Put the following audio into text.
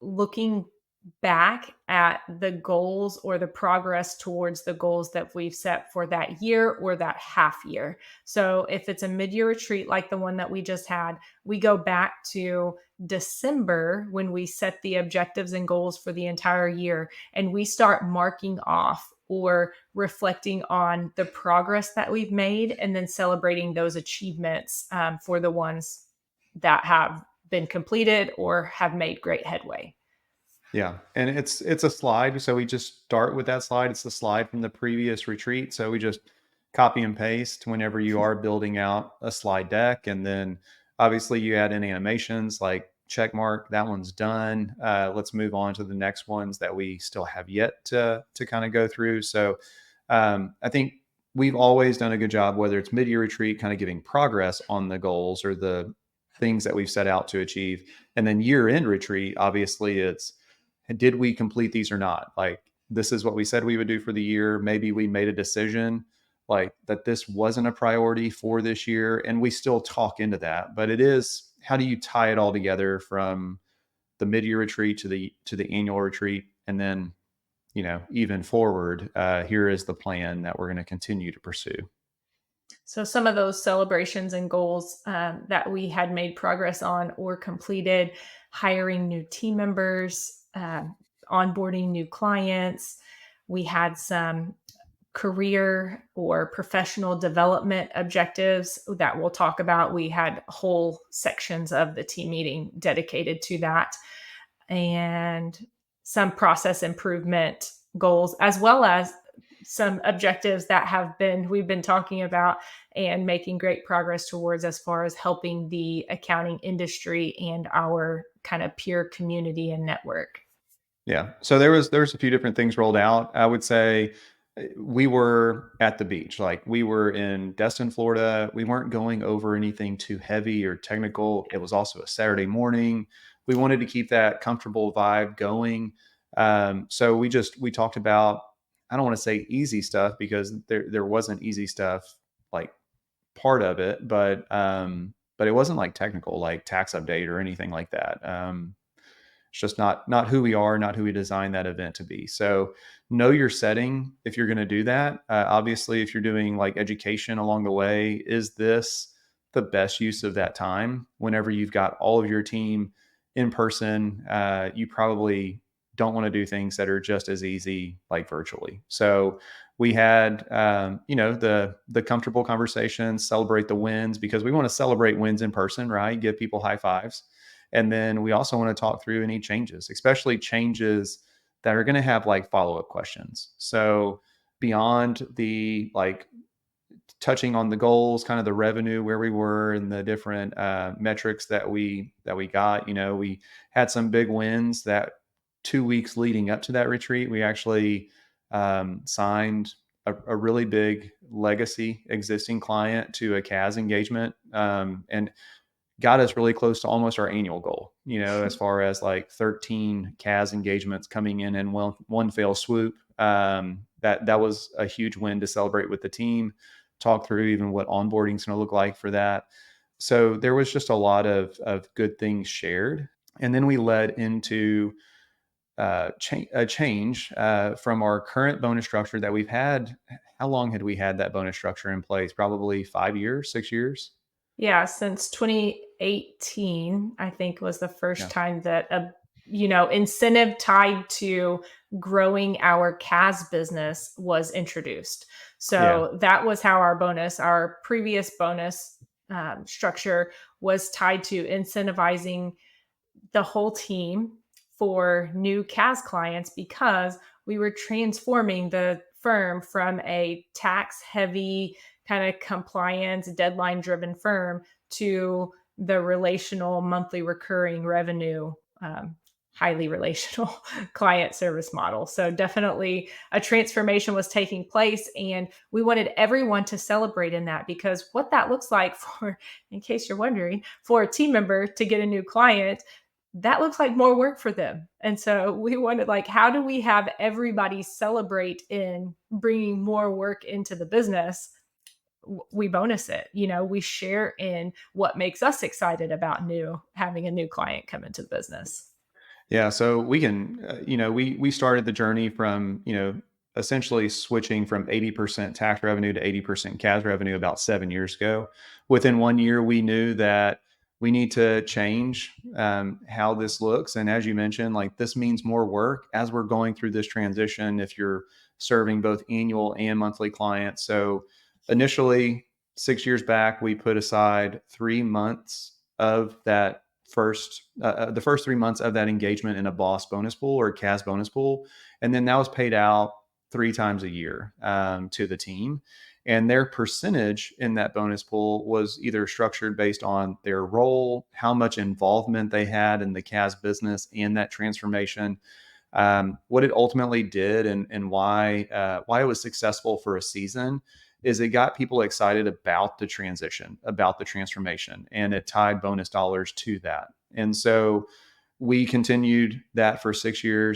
looking back at the goals or the progress towards the goals that we've set for that year or that half year. So if it's a mid-year retreat like the one that we just had, we go back to December when we set the objectives and goals for the entire year, and we start marking off or reflecting on the progress that we've made and then celebrating those achievements for the ones that have been completed or have made great headway. Yeah, and it's a slide, so we just start with that slide. It's the slide from the previous retreat, so we just copy and paste whenever you are building out a slide deck, and then obviously you add in animations like check mark, that one's done. Let's move on to the next ones that we still have yet to kind of go through. So I think we've always done a good job, whether it's mid-year retreat, kind of giving progress on the goals or the things that we've set out to achieve, and then year-end retreat, obviously it's did we complete these or not? Like, this is what we said we would do for the year. Maybe we made a decision like that this wasn't a priority for this year, and we still talk into that. But it is, how do you tie it all together from the mid-year retreat to the annual retreat, and then even forward? Here is the plan that we're going to continue to pursue. So, some of those celebrations and goals that we had made progress on or completed: hiring new team members, onboarding new clients. We had some career or professional development objectives that we'll talk about. We had whole sections of the team meeting dedicated to that, and some process improvement goals, as well as some objectives that we've been talking about and making great progress towards, as far as helping the accounting industry and our kind of peer community and network. Yeah. So there was a few different things rolled out. I would say we were at the beach. Like, we were in Destin, Florida. We weren't going over anything too heavy or technical. It was also a Saturday morning. We wanted to keep that comfortable vibe going. So we talked about, I don't want to say easy stuff, because there wasn't easy stuff like part of it, but it wasn't like technical, like tax update or anything like that. It's just not who we are, not who we designed that event to be. So know your setting if you're going to do that. Obviously, if you're doing like education along the way, is this the best use of that time? Whenever you've got all of your team in person, you probably don't want to do things that are just as easy like virtually. So we had the comfortable conversations, celebrate the wins, because we want to celebrate wins in person, right? Give people high fives. And then we also want to talk through any changes, especially changes that are going to have like follow-up questions. So beyond the like touching on the goals, kind of the revenue, where we were, and the different metrics that we got, we had some big wins. That 2 weeks leading up to that retreat, we actually signed a really big legacy existing client to a CAS engagement, and got us really close to almost our annual goal, as far as like 13 CAS engagements coming in one fell swoop. That was a huge win to celebrate with the team, talk through even what onboarding is going to look like for that. So there was just a lot of good things shared. And then we led into a change from our current bonus structure that we've had. How long had we had that bonus structure in place? Probably 5 years, 6 years. Yeah, since 2018, I think, was the first Yeah. time that a incentive tied to growing our CAS business was introduced. Yeah. So that was how our previous bonus structure was tied to incentivizing the whole team for new CAS clients, because we were transforming the firm from a tax heavy, kind of compliance, deadline driven firm to the relational, monthly recurring revenue, highly relational client service model. So definitely a transformation was taking place, and we wanted everyone to celebrate in that, because what that looks like for, in case you're wondering, for a team member to get a new client, that looks like more work for them. And so we wanted, like, how do we have everybody celebrate in bringing more work into the business? We bonus it, we share in what makes us excited about having a new client come into the business. Yeah, so we can, we started the journey from, essentially switching from 80% tax revenue to 80% CAS revenue about 7 years ago. Within 1 year, we knew that we need to change how this looks. And as you mentioned, like this means more work as we're going through this transition. If you're serving both annual and monthly clients, so initially 6 years back, we put aside 3 months of that the first 3 months of that engagement in a boss bonus pool or CAS bonus pool, and then that was paid out 3 times a year to the team. And their percentage in that bonus pool was either structured based on their role, how much involvement they had in the CAS business and that transformation. What it ultimately did, and why it was successful for a season, is it got people excited about the transition, about the transformation, and it tied bonus dollars to that. And so we continued that for 6 years.